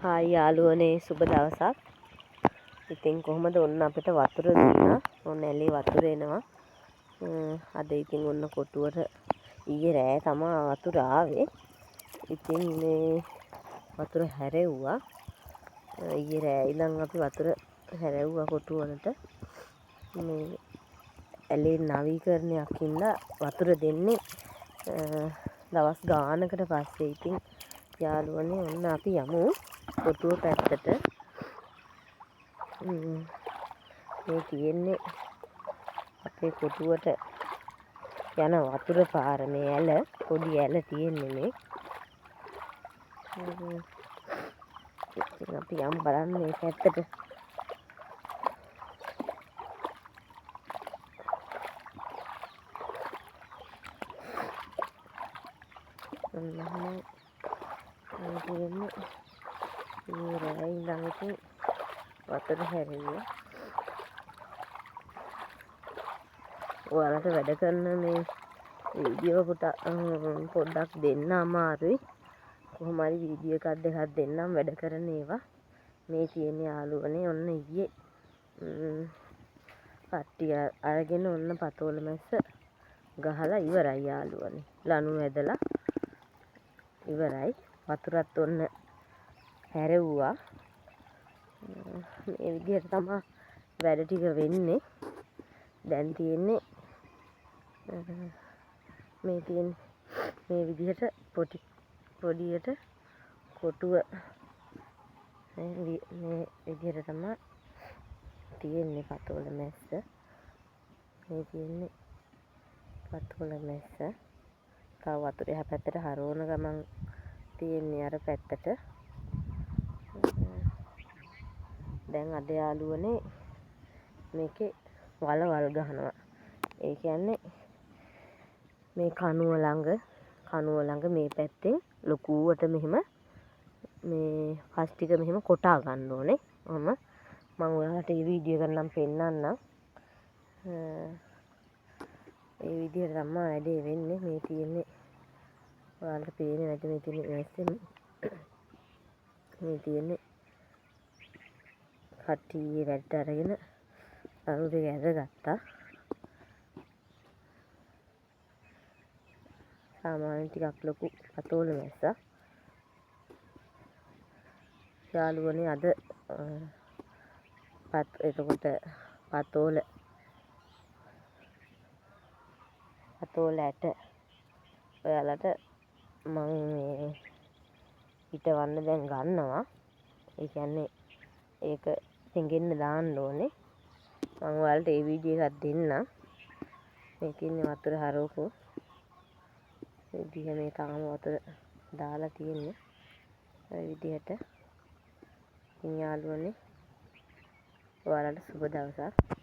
ආයි යාළුවනේ සුබ දවසක්. ඉතින් කොහොමද ඔන්න අපිට වතුර දුන්නා. ඔන්න ඇලේ වතුර එනවා. අද ඉතින් ඔන්න කොටුවට ඊයේ රෑ තමයි වතුර ආවේ. ඉතින් මේ වතුර හැරෙව්වා. ඊයේ රෑ ඉඳන් අපි වතුර හැරෙව්වා කොටුවලට. මේ ඇලේ නවීකරණයක් හින්දා වතුර දෙන්නේ දවස් ගානකට පස්සේ. ඉතින් යාළුවනේ ඔන්න අපි යමු කොටුව පැත්තට. මේ තියෙන්නේ අපේ කොටුවට යන වතුර පාර. මේ ඇල පොඩි ඇල තියෙන්නේ මේ. ඉතින් අපි යමු බලන්න මේ පැත්තට. මේ තියෙන්නේ මේ රෑ ඉඳන් ඉතින් වතුර හැරෙන්නේ. ඔයාලට වැඩ කරන මේ වීඩියෝ පොඩ්ඩක් දෙන්න අමාරුයි. කොහොම හරි වීඩියෝ එකක් දෙකක් දෙන්නම් වැඩ කරන ඒවා. මේ තියෙන යාළුවනේ ඔන්න ඊයේ පට්ටිය අරගෙන ඔන්න පතෝල මැස්ස ගහලා ඉවරයි යාළුවනේ. ලනු ඇදලා ඉවරයි. වතුරත් ඔන්න හැරෙව්වා. මේ විදිහට තමයි වැඩ ටික වෙන්නේ. දැන් තියෙන්නේ මේ විදිහට පොඩියට කොටුව මේ විදිහට තමයි තියෙන්නේ පතෝල මැස්ස. මේ තියෙන්නේ පතෝල මැස්ස. තව වතුර එහා පැත්තට හරවන ගමන් තියෙන්නේ අර පැත්තට. දැන් අද යාළුවනේ මේකේ වලවල් ගහනවා. ඒ කියන්නේ මේ කනුව ළඟ මේ පැත්තෙන් ලොකුවට මෙහෙම මේ පස් ටික මෙහෙම කොටා ගන්න ඕනේ. මම ඔයාලට මේ වීඩියෝ එක නම් පෙන්නන්නම්. ඒ විදිහට තමයි වැඩේ වෙන්නේ. මේ තියෙන්නේ ඔයාලට පේන්නේ නැති මේ තියෙන්නේ මැස්සේ. මේ තියෙන්නේ කට්ටිය වැඩට අරගෙන අරු දෙක ඇදගත්තා. සාමාන්‍යයෙන් ටිකක් ලොකු පතෝල මැස්සක්. යාළුවනේ අද එතකොට පතෝල ඇට ඔයාලට මම මේ හිටවන්න දැන් ගන්නවා. ඒ කියන්නේ ඒක තෙඟෙන්න දාන්න ඕනේ. මම ඔයාලට ඒ වීඩියෝ එකක් දෙන්නම්. මේ තියෙන්නේ වතුර හරවපු විදිහ. මේ තාම වතුර දාලා තියෙන්නේ ඔය විදිහට. ඉතින් යාළුවනේ ඔයාලට සුබ දවසක්.